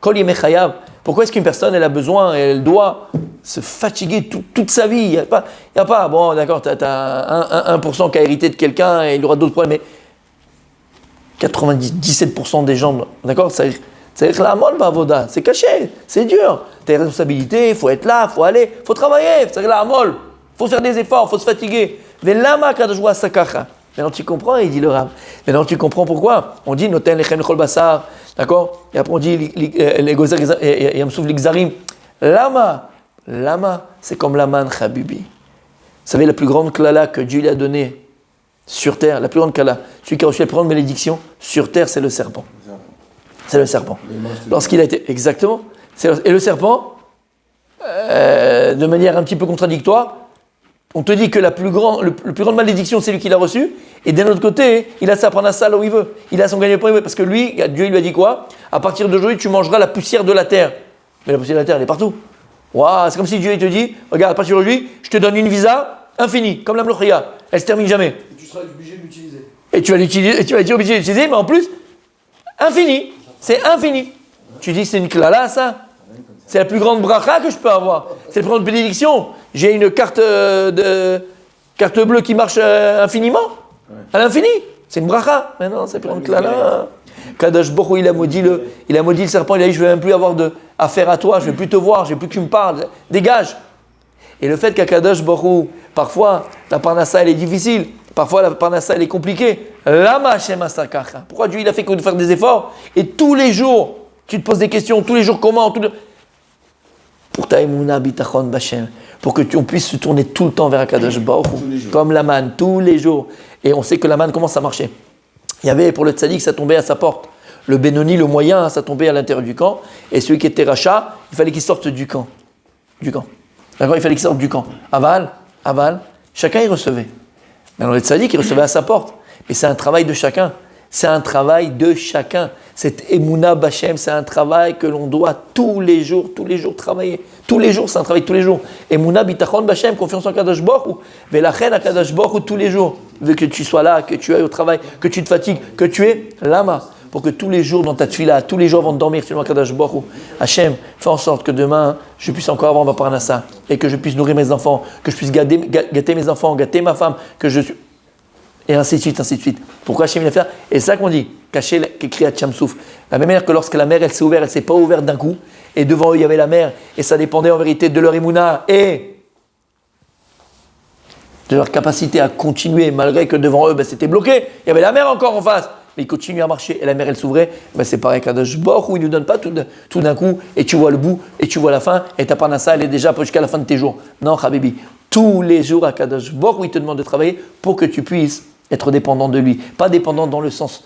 kol yemei chayav? Pourquoi est-ce qu'une personne, elle a besoin, elle doit se fatiguer toute sa vie? Il n'y a pas, bon, d'accord, tu as 1% qui a hérité de quelqu'un et il aura d'autres problèmes, mais 97% des gens, d'accord, c'est la mol bavoda, c'est caché, c'est dur. Tu as des responsabilités, il faut être là, il faut aller, il faut travailler, c'est la mol, il faut faire des efforts, il faut se fatiguer. Maintenant tu comprends, il dit le Rav. Maintenant tu comprends pourquoi. On dit noten lechem lechol basar, d'accord? Et après on dit les gozer yamsouf l'igzarim. Lama, c'est comme l'aman chabibi. Vous savez la plus grande klala que Dieu lui a donnée sur terre, la plus grande klala, celui qui a reçu la plus grande malédiction sur terre, c'est le serpent. C'est le serpent. Lorsqu'il a été exactement, et le serpent, de manière un petit peu contradictoire. On te dit que la plus grande malédiction, c'est lui qui l'a reçue. Et d'un autre côté, il a sa parnassa là où il veut. Il a son gagne-pain où il veut. Parce que lui, Dieu lui a dit quoi? À partir d'aujourd'hui, tu mangeras la poussière de la terre. Mais la poussière de la terre, elle est partout. Waouh, c'est comme si Dieu il te dit, regarde, à partir d'aujourd'hui, je te donne une visa infinie, comme la mlochia. Elle se termine jamais. Et tu seras obligé de l'utiliser. Et tu vas être obligé de l'utiliser, mais en plus, infini. C'est infini. Tu dis, c'est une klala, ça? C'est la plus grande bracha que je peux avoir. C'est la plus grande bénédiction. J'ai une carte bleue qui marche infiniment, à l'infini. C'est une bracha. Mais non, c'est plus grande que là. Kadosh Baruch Hu, il a maudit le serpent. Il a dit, je ne vais même plus avoir affaire à toi. Je ne vais plus te voir. Je ne veux plus que tu me parles. Dégage. Et le fait qu'à Kadosh Baruch Hu, parfois, la parnassa, elle est difficile. Parfois, la parnassa, elle est compliquée. Lama Hashem asakacha. Pourquoi Dieu, il a fait que de faire des efforts? Et tous les jours, tu te poses des questions. Tous les jours, comment? pour ta emuna bitachon b'Hashem, pour que on puisse se tourner tout le temps vers Akadosh Baruch Hu, comme la manne, tous les jours. Et on sait que la manne commence à marcher. Il y avait pour le tzaddik, ça tombait à sa porte. Le Benoni, le moyen, ça tombait à l'intérieur du camp. Et celui qui était rachat, il fallait qu'il sorte du camp. D'accord, il fallait qu'il sorte du camp. Aval, chacun y recevait. Alors le tzaddik, il recevait à sa porte. Mais c'est un travail de chacun. Cette Emouna B'Hashem, c'est un travail que l'on doit tous les jours travailler. Tous les jours, c'est un travail tous les jours. Emouna Bitachon B'Hashem, confiance en Kadosh Baruch Hu. Velachen à Kadosh Baruch Hu tous les jours. Vu que tu sois là, que tu ailles au travail, que tu te fatigues, que tu es lama. Pour que tous les jours dans ta tefila, tous les jours avant de dormir, tu demandes à Kadosh Baruch Hu. Hachem, fais en sorte que demain, je puisse encore avoir ma parnassa. Et que je puisse nourrir mes enfants, que je puisse gâter mes enfants, gâter ma femme, que je suis... Et ainsi de suite, ainsi de suite. Pourquoi Hachem il a fait ça? Et c'est ça qu'on dit, caché qu'écrit à Tchamsouf. La même manière que lorsque la mer elle s'est ouverte, elle ne s'est pas ouverte d'un coup, et devant eux il y avait la mer, et ça dépendait en vérité de leur émouna et de leur capacité à continuer, malgré que devant eux c'était bloqué, il y avait la mer encore en face, mais ils continuaient à marcher, et la mer elle s'ouvrait, c'est pareil qu'Akadosh Baruch Hu, il ne nous donne pas tout d'un coup, et tu vois le bout, et tu vois la fin, et ta parnassa elle est déjà jusqu'à la fin de tes jours. Non, Habibi, tous les jours Akadosh Baruch Hu, il te demande de travailler pour que tu puisses être dépendant de lui, pas dépendant dans le sens,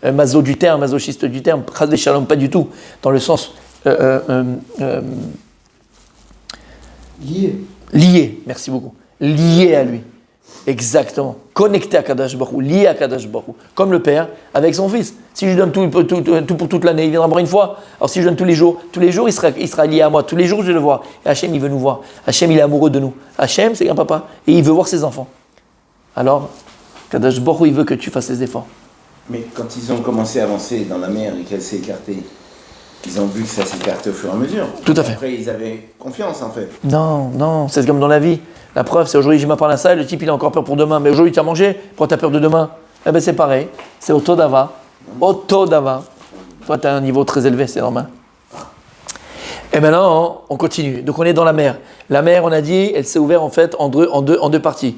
maso du terme, masochiste du terme, chas shalom, pas du tout, dans le sens lié, merci beaucoup, lié à lui, exactement, connecté à Kadosh Baruch Hu, lié à Kadosh Baruch Hu, comme le père avec son fils. Si je lui donne tout pour toute l'année, il viendra voir une fois. Alors si je donne tous les jours, il sera lié à moi, tous les jours je vais le voir. Et Hachem il veut nous voir, Hachem il est amoureux de nous, Hachem c'est un papa, et il veut voir ses enfants. Alors, Kadosh Baruch Hu, il veut que tu fasses les efforts. Mais quand ils ont commencé à avancer dans la mer et qu'elle s'est écartée, ils ont vu que ça s'écartait au fur et à mesure. Tout à fait. Après, ils avaient confiance en fait. Non, c'est comme dans la vie. La preuve, c'est aujourd'hui, je m'apprends à ça, et le type, il a encore peur pour demain. Mais aujourd'hui, tu as mangé, pourquoi tu as peur de demain? Eh bien, c'est pareil. C'est Otodava. Toi, tu as un niveau très élevé, c'est normal. Et maintenant, on continue. Donc, on est dans la mer. La mer, on a dit, elle s'est ouverte en fait en deux parties.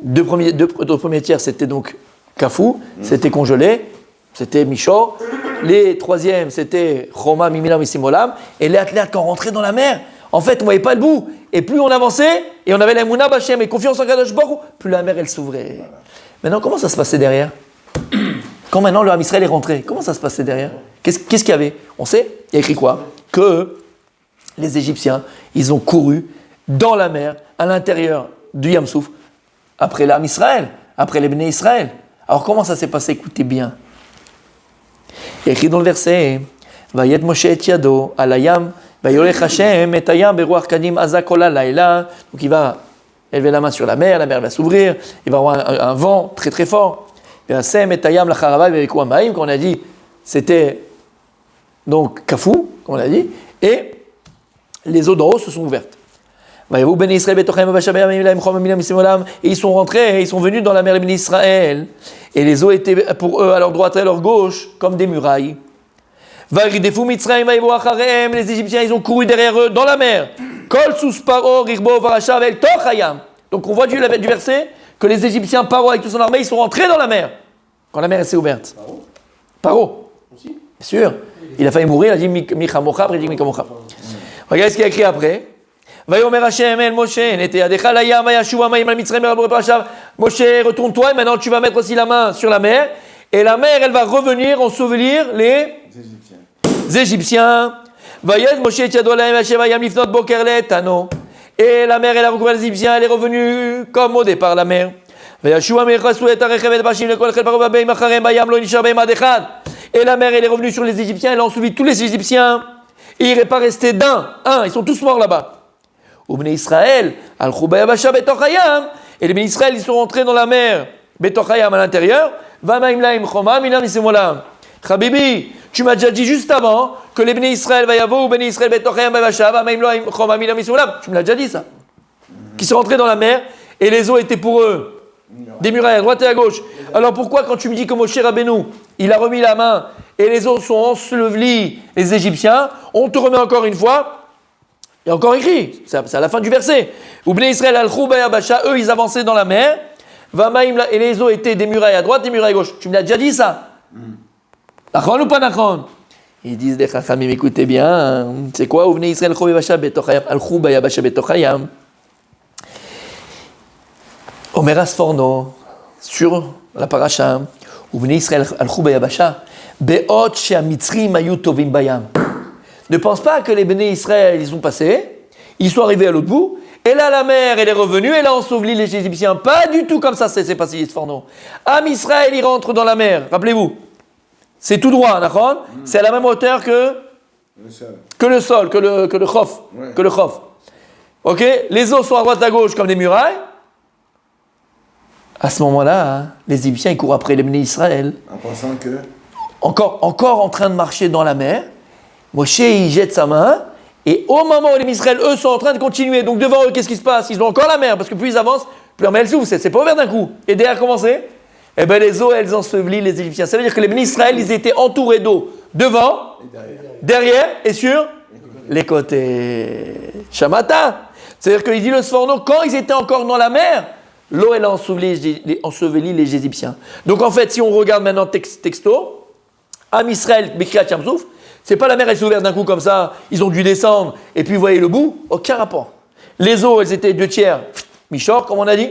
Deux premiers tiers, c'était donc Kafou, c'était congelé, c'était Michor. Les troisièmes, c'était Choma, Mimilam, Missimolam. Et les athlètes, quand on rentrait dans la mer, en fait, on ne voyait pas le bout. Et plus on avançait, et on avait la Mouna B'Hashem et confiance en Kadosh Baruch Hu, plus la mer, elle s'ouvrait. Voilà. Maintenant, comment ça se passait derrière? Quand maintenant le Ham Israël est rentré, comment ça se passait derrière? Qu'est-ce qu'il y avait? On sait, il y a écrit quoi? Que les Égyptiens, ils ont couru dans la mer, à l'intérieur du Yam Souf, après l'Am Israël, après les Bnei Israël. Alors comment ça s'est passé? Écoutez bien. Il y a écrit dans le verset Vayet Moshe et Yado alayam vayolech Hashem et ayam beruach kadim azakola laila. Donc il va élever la main sur la mer va s'ouvrir, il va avoir un vent très très fort. Et Hashem et ayam lacharava veviku amaim, comme on a dit, c'était donc Kafou, comme on a dit, et les eaux d'en haut se sont ouvertes. Et ils sont rentrés, et ils sont venus dans la mer d'Israël. Et les eaux étaient pour eux à leur droite et à leur gauche comme des murailles. Les Égyptiens, ils ont couru derrière eux dans la mer. Donc on voit du verset que les Égyptiens, Paro avec toute son armée, ils sont rentrés dans la mer. Quand la mer s'est ouverte. Paro. Bien sûr. Il a failli mourir, il a dit Michamocha, après il dit Michamocha. Regardez ce qu'il a écrit après. Moshe, retourne-toi et maintenant tu vas mettre aussi la main sur la mer. Et la mer, elle va revenir ensevelir les Égyptiens. Et la mer, elle a recouvert les Égyptiens, elle est revenue comme au départ, la mer. Et la mer, elle est revenue sur les Égyptiens, elle a enseveli tous les Égyptiens. Et il n'est pas resté ils sont tous morts là-bas. Et les Bnei Israël, ils sont rentrés dans la mer, Betochayam à l'intérieur. Habibi, tu m'as déjà dit juste avant que les Bnei Israël va y avoir, ou Bnei Israël Betochayam Bavashav, tu me l'as déjà dit ça. Qui sont rentrés dans la mer et les eaux étaient pour eux des murailles à droite et à gauche. Alors pourquoi quand tu me dis que Moshe Rabbeinu, il a remis la main et les eaux sont ensevelis les Égyptiens, on te remet encore une fois. Il y a encore écrit, c'est à la fin du verset. Ou Bnei Israël al-Khou Bayabasha, eux ils avançaient dans la mer, et les eaux étaient des murailles à droite, des murailles à gauche. Tu me l'as déjà dit ça? Nachon ou pas nachon? Ils disent des Chachamim, écoutez bien, c'est quoi? Uvnei Israël alchou bayabasha betoch hayam, alchou bayabasha betoch hayam. Omer Asforno, sur la paracha, Uvnei Israël alchou bayabasha, be'ot she'amitzrim hayu tovim bayam. Ne pense pas que les béné Israël, ils sont passés, ils sont arrivés à l'autre bout, et là la mer, elle est revenue, et là on enseveli les Égyptiens. Pas du tout comme ça, c'est passé Asforno. Am Israël, il rentre dans la mer, rappelez-vous. C'est tout droit, d'accord? C'est à la même hauteur que le sol, que le chof. Ouais. Que le chof. Ok? Les eaux sont à droite à gauche comme des murailles. À ce moment-là, hein, les Égyptiens ils courent après les béné Israël. En pensant que. Encore en train de marcher dans la mer. Moshe il jette sa main. Et au moment où les Israël, eux, sont en train de continuer. Donc devant eux, qu'est-ce qui se passe? Ils ont encore la mer. Parce que plus ils avancent, plus la mer elle s'ouvre. C'est pas ouvert d'un coup. Et derrière, comment c'est? Eh bien, les eaux, elles ensevelissent les Égyptiens. Ça veut dire que les béné Israël, ils étaient entourés d'eau devant, derrière et sur les côtés. Shamata. C'est-à-dire qu'il dit le Sforno, quand ils étaient encore dans la mer, l'eau, elle a enseveli les Égyptiens. Donc en fait, si on regarde maintenant texto, Am Israël, Bekriyat Yam-Souf, c'est pas la mer, elle s'est ouverte d'un coup comme ça, ils ont dû descendre, et puis vous voyez le bout, aucun rapport. Les eaux, elles étaient 2 tiers, Michor, comme on a dit.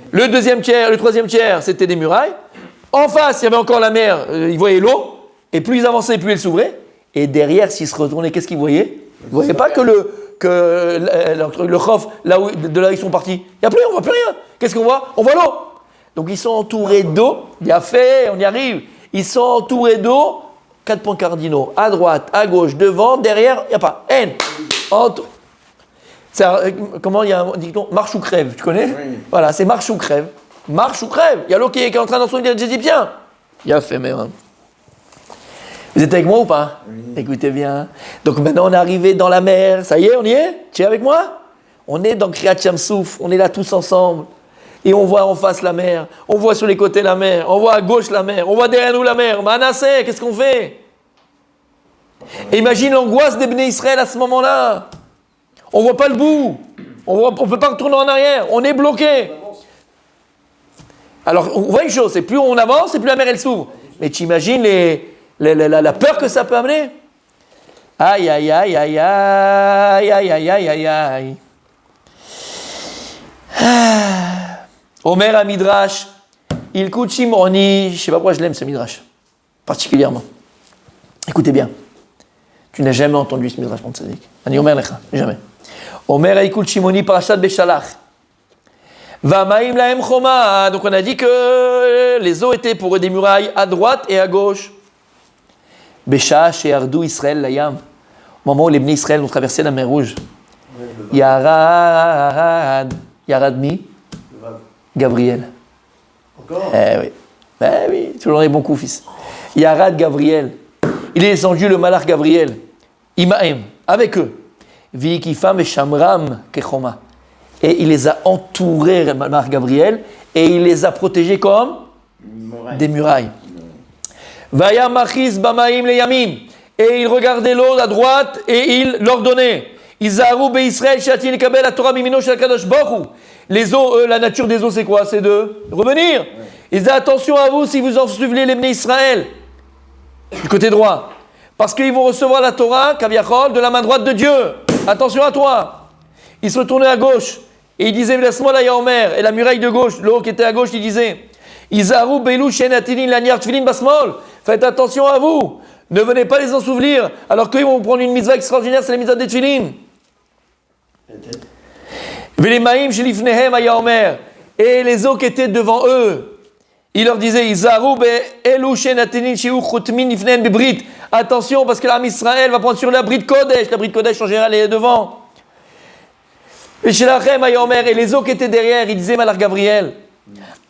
Le troisième tiers, c'était des murailles. En face, il y avait encore la mer, ils voyaient l'eau, et plus ils avançaient, plus elle s'ouvrait. Et derrière, s'ils se retournaient, qu'est-ce qu'ils voyaient? Ils ne voyaient pas que le chof, de là où ils sont partis. Il n'y a plus, on ne voit plus rien. Qu'est-ce qu'on voit? On voit l'eau. Donc ils sont entourés d'eau. Il y a fait, on y arrive. Ils sont entourés d'eau, 4 points cardinaux. À droite, à gauche, devant, derrière, il n'y a pas. N. Comment il y a un dicton? Marche ou crève, tu connais? Oui. Voilà, c'est marche ou crève. Marche ou crève. Il y a l'eau qui est en train d'ensevelir les Égyptiens. Il y a fait, mais... Vous êtes avec moi ou pas? Oui. Écoutez bien. Donc maintenant, on est arrivé dans la mer. Ça y est, on y est? Tu es avec moi? On est dans Kriyat Yam-Souf. On est là tous ensemble. Et on voit en face la mer. On voit sur les côtés la mer. On voit à gauche la mer. On voit derrière nous la mer. Manassé, qu'est-ce qu'on fait? Et imagine l'angoisse des béné Israël à ce moment-là. On ne voit pas le bout. On ne peut pas retourner en arrière. On est bloqué. Alors, on voit une chose. C'est plus on avance, et plus la mer, elle s'ouvre. Mais tu imagines la peur que ça peut amener? Aïe, aïe, aïe, aïe, aïe, aïe, aïe, aïe, aïe, aïe. Omer à Midrash, il coûte Shimoni. Je ne sais pas pourquoi je l'aime ce Midrash, particulièrement. Écoutez bien. Tu n'as jamais entendu ce Midrash, mon tzaddik. Ani Omer lecha, jamais. Omer Aikul Shimoni Parashat Beshalach. Vamaim laem choma. Donc on a dit que les eaux étaient pour eux des murailles à droite et à gauche. Besha she'ardu Israël layam. Au moment où les béné Israël ont traversé la mer Rouge. Yarad. Yarad mi? Gabriel. Encore? Oui. Oui, toujours les bons coups, fils. Yarad Gabriel. Il est descendu le malach Gabriel. Imaem. Avec eux. Vikifam et Shamram kechoma. Et il les a entourés, le malach Gabriel, et il les a protégés comme des murailles. Vaya machiz bamaim le yamin. Et il regardait l'eau à droite et il l'ordonnait. Izaru be Israël shatin lekabel la Torah mimino shel kadosh baruch hu. Les eaux, la nature des eaux, c'est quoi? C'est de revenir. Ils disent attention à vous si vous ensevelez les béné Israël. Du côté droit. Parce qu'ils vont recevoir la Torah, Kaviachol, de la main droite de Dieu. Attention à toi. Ils se retournaient à gauche. Et ils disaient, laisse-moi là, Yaomer. Et la muraille de gauche, l'eau qui était à gauche, il disait, Izaru beilu shenatilin laniar tfilin basmol. Faites attention à vous. Ne venez pas les ensevelir. Alors qu'ils vont prendre une mitzvah extraordinaire, c'est la mitzvah des tfilin. Velemaim shelifnehem à Yaomer. Et les eaux qui étaient devant eux, il leur disait, Izaru be'elu shenatilin shiu chutmin ifnen bebrit. Attention, parce que l'âme Israël va prendre sur la Brit Kodesh. La Brit Kodesh, en général, elle est devant. Et chez la Chem, et les eaux qui étaient derrière, il disait, Malach Gabriel,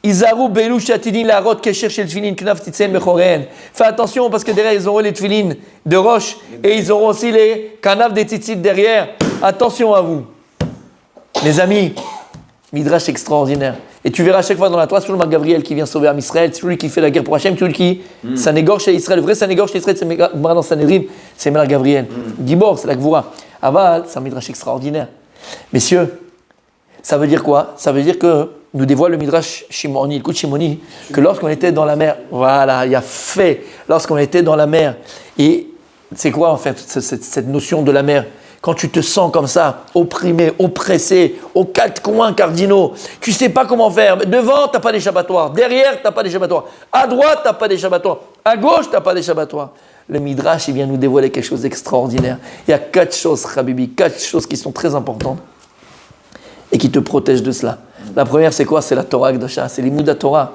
Izaru Beilu Shatidin la Rot Kesher Shel Tfilin Knaf Titzen Bechoren. Fais attention, parce que derrière, ils auront les Tfilin de roche, et ils auront aussi les Kanaf des Tzitzit derrière. Attention à vous. Les amis, Midrash extraordinaire. Et tu verras à chaque fois dans la Torah, c'est toujours Malach Gabriel qui vient sauver Am Israël, c'est celui qui fait la guerre pour Hachem, celui qui s'anégorge chez Israël. Le vrai s'anégorge chez Israël, c'est dans Sanhedrin, c'est Malach Gabriel. Gibor, c'est la Gvoura. Aval, c'est un Midrash extraordinaire. Messieurs, ça veut dire quoi? Ça veut dire que nous dévoile le Midrash Shimoni, le coup de Shimoni, que lorsqu'on était dans la mer, voilà, il y a fait, lorsqu'on était dans la mer, et c'est quoi en fait cette notion de la mer? Quand tu te sens comme ça, opprimé, oppressé, aux quatre coins cardinaux, tu ne sais pas comment faire. Devant, tu n'as pas d'échappatoire. Derrière, tu n'as pas d'échappatoire. À droite, tu n'as pas d'échappatoire. À gauche, tu n'as pas d'échappatoire. Le Midrash, il vient nous dévoiler quelque chose d'extraordinaire. Il y a 4 choses, Habibi, 4 choses qui sont très importantes et qui te protègent de cela. La première, c'est quoi? C'est la Torah Kedosha, c'est l'Imoud Torah.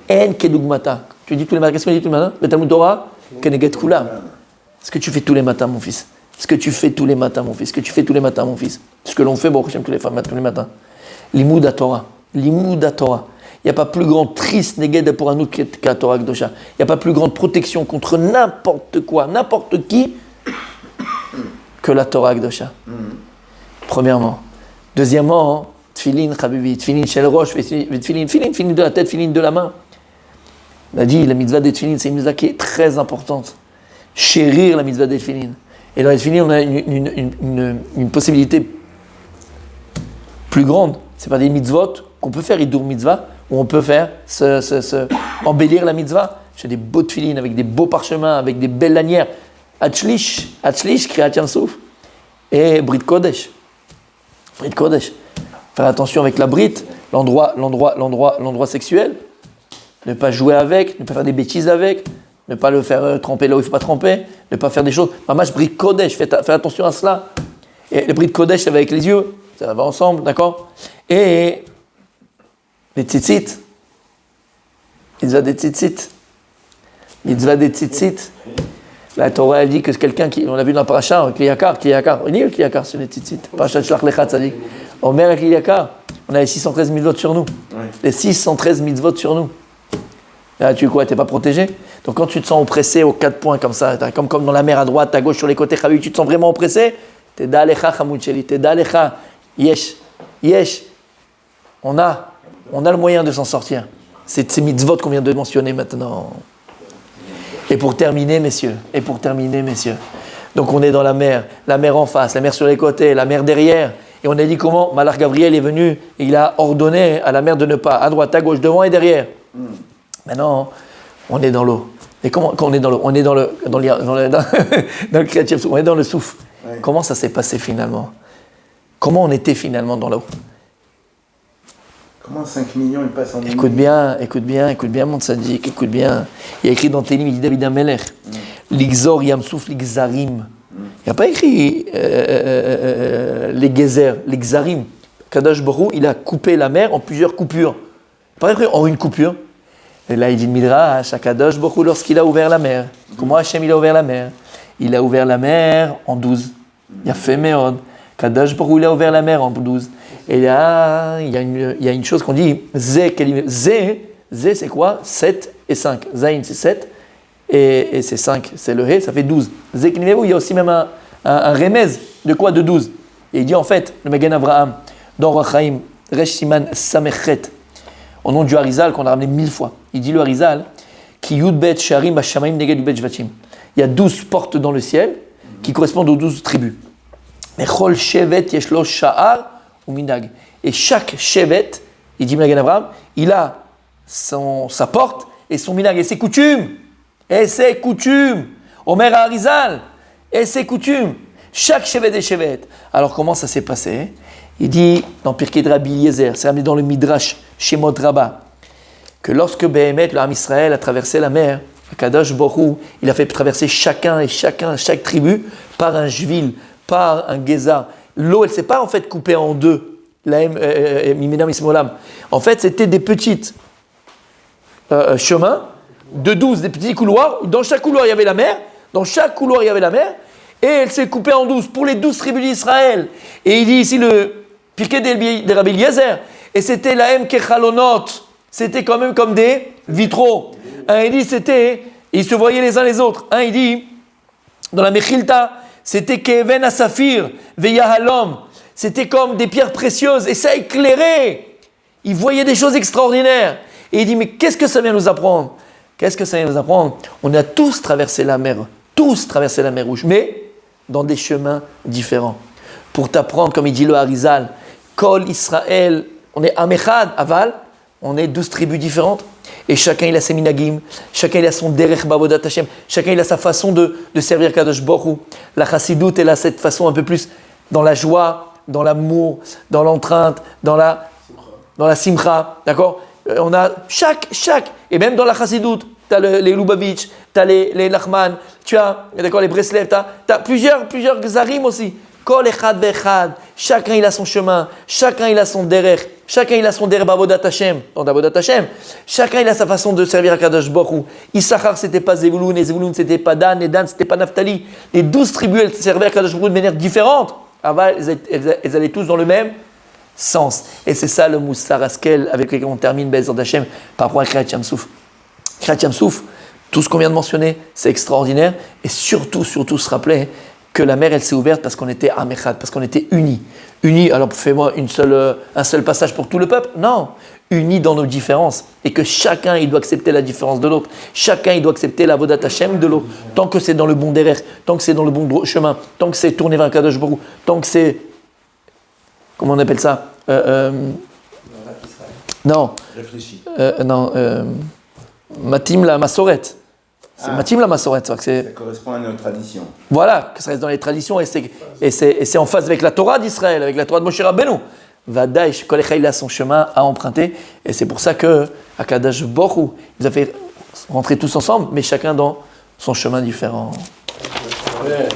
En kedugmata. Tu dis tous les matins, qu'est-ce que tu dis tous les matins? Le Talmud Torah, Keneget Kulam. Ce que tu fais tous les matins, mon fils. Ce que tu fais tous les matins, mon fils. Ce que tu fais tous les matins, mon fils. Ce que l'on fait, bon, j'aime tous les matins. L'Imoud Torah. L'Imoud Torah. Il n'y a pas plus grand triste néged pour un autre que la Torah Kedosha. Il n'y a pas plus grande protection contre n'importe quoi, n'importe qui, que la Torah Kedosha. Premièrement. Deuxièmement, Tfilin, Chabibi, Tfilin shel rosh, Tfilin de la tête, Tfilin de la main. On a dit, la mitzvah des Tfilin, c'est une mitzvah qui est très importante. Chérir la mitzvah des Tfilin. Et dans les Tfilin, on a une possibilité plus grande. C'est pas des mitzvot qu'on peut faire, Hidur mitzvah, où on peut faire embellir la mitzvah. J'ai des beaux Tfilin avec des beaux parchemins, avec des belles lanières. Hatchlish, Kriyat Yam Souf. Et Brit Kodesh. Brit Kodesh. Faire attention avec la brite, l'endroit sexuel. Ne pas jouer avec, ne pas faire des bêtises avec, ne pas le faire tremper là où il ne faut pas tremper, ne pas faire des choses. Mamash Brit Kodesh, fais attention à cela. Et le Brit Kodesh, ça va avec les yeux, ça va ensemble, d'accord? Et les tzitzit. Mitzvah des tzitzit. Mitzvah des tzitzit. La Torah, elle dit que c'est quelqu'un qui, on l'a vu dans la paracha, Kliyakar. On dit le Kliyakar sur les tzitzit. Parachat Shlach Lecha Tzadik. Omer et Kliyakar. On a les 613 mitzvot sur nous. Ouais. Les 613 mitzvot sur nous. Là, tu es quoi? Tu n'es pas protégé? Donc quand tu te sens oppressé aux 4 points comme ça, comme dans la mer à droite, à gauche, sur les côtés, tu te sens vraiment oppressé, t'es d'alecha chamoucheli, t'es d'alecha, yesh. On a le moyen de s'en sortir. C'est ces mitzvot qu'on vient de mentionner maintenant. Et pour terminer, messieurs, donc on est dans la mer en face, la mer sur les côtés, la mer derrière. Et on a dit comment Malach Gabriel est venu et il a ordonné à la mer de ne pas, à droite, à gauche, devant et derrière. Maintenant, on est dans l'eau. Et comment on est dans l'eau? On est dans le créatif, on est dans le souffle. Ouais. Comment ça s'est passé finalement? Comment on était finalement dans l'eau? Comment 5 millions ils passent en une Écoute bien, mon tzaddik, écoute bien. Il y a écrit dans Télim, il dit David Amelech, L'Igzor Yamsouf l'Igzarim. Il n'y a pas écrit les gezer, les Gzarim. Kadosh Baruch il a coupé la mer en plusieurs coupures. Pas écrit en une coupure. Et là, il dit Midrash, Kadosh Baruch lorsqu'il a ouvert la mer. Comment Hachem il a ouvert la mer? Il a ouvert la mer en 12. Il a fait Meod. Kadosh Baruch il a ouvert la mer en 12. Et là, il y a une chose qu'on dit Zé, c'est quoi? 7 et 5. Zain, c'est 7. Et c'est 5, c'est le He, ça fait 12. Zé, il y a aussi même un remez de quoi? De 12. Et il dit en fait, le Magen Avraham, dans Rachaim, Resh Siman Samechet, au nom du Harizal qu'on a ramené 1000 fois. Il dit le Harizal, Ki Yud Bet Sharim Bashamaim Neged Bet Shvatim. Il y a 12 portes dans le ciel qui correspondent aux 12 tribus. Mais Chol Shevet Yeshlo Sha'ar ou Minag. Et chaque Shevet, il dit Magen Avraham, il a sa porte et son Minag et ses coutumes. Omer Harizal, et ses coutumes. Chaque Shevet et Shevet. Alors comment ça s'est passé? Il dit dans Pirkei de Rabbi Eliezer, c'est ramené dans le Midrash Shemot Rabbah, que lorsque Béhémet, le Ham Israël, a traversé la mer, Kadosh Baruch il a fait traverser chaque tribu par un jvil, par un géza. L'eau, elle ne s'est pas en fait coupée en deux. En fait, c'était des petits chemins de 12, des petits couloirs. Dans chaque couloir, il y avait la mer. Et elle s'est coupée en 12 pour les 12 tribus d'Israël. Et il dit ici le Pirkei de Rabbi Eliezer. Et c'était la Kechalonot. C'était quand même comme des vitraux. Il dit ils se voyaient les uns les autres. Il dit, dans la Mechilta, c'était Keven Asafir, Veyahalom. C'était comme des pierres précieuses. Et ça éclairait. Ils voyaient des choses extraordinaires. Et il dit, mais qu'est-ce que ça vient nous apprendre? On a tous traversé la mer Rouge, mais dans des chemins différents. Pour t'apprendre, comme il dit le Harizal, Kol Israël, on est Amechad, Aval, on est 12 tribus différentes. Et chacun il a ses minagim, chacun il a son derech bavodat Hashem, chacun il a sa façon de servir Kadosh Baruch Hu. La chassidoute, elle a cette façon un peu plus dans la joie, dans l'amour, dans l'entrainte, dans la simcha, d'accord? On a chaque, et même dans la chassidoute, tu as les Lubavitch, tu as les Lachman, tu as, d'accord, les Breslev, tu as plusieurs Gzarim aussi. Kol echad ve'echad, chacun il a son chemin, chacun il a son derech, chacun il a son derech bavodat Hashem, dans Avodat Hashem, chacun il a sa façon de servir à Kadosh Baruch Hu. Issachar c'était pas Zevulun, et Zevulun c'était pas Dan, et Dan c'était pas Naphtali. Les 12 tribus elles servaient à Kadosh Baruch Hu de manière différente. Elles allaient tous dans le même sens. Et c'est ça le Moussar Askel avec lequel on termine Be'ezrat Hashem par rapport à Kriyat Yam Souf. Kriyat Yam Souf, tout ce qu'on vient de mentionner, c'est extraordinaire. Et surtout se rappeler que la mer, elle s'est ouverte parce qu'on était Amechad, parce qu'on était unis. Unis, alors fais-moi un seul passage pour tout le peuple. Non, unis dans nos différences. Et que chacun, il doit accepter la différence de l'autre. Chacun, il doit accepter la Avodat Hashem de l'autre. Tant que c'est dans le bon derrière, tant que c'est dans le bon chemin, tant que c'est tourné vers Kadosh Baruch Hu, tant que c'est... Comment on appelle ça Non. Réfléchis. Matim la Masoret. C'est Matim la Masoret. Ça correspond à nos traditions. Voilà, que ça reste dans les traditions et c'est en phase avec la Torah d'Israël, avec la Torah de Moshe Rabbeinu. Vadaï, Kol echad il a son chemin à emprunter et c'est pour ça que à Kadosh Baruch Hu, ils ont fait rentrer tous ensemble, mais chacun dans son chemin différent. Ouais,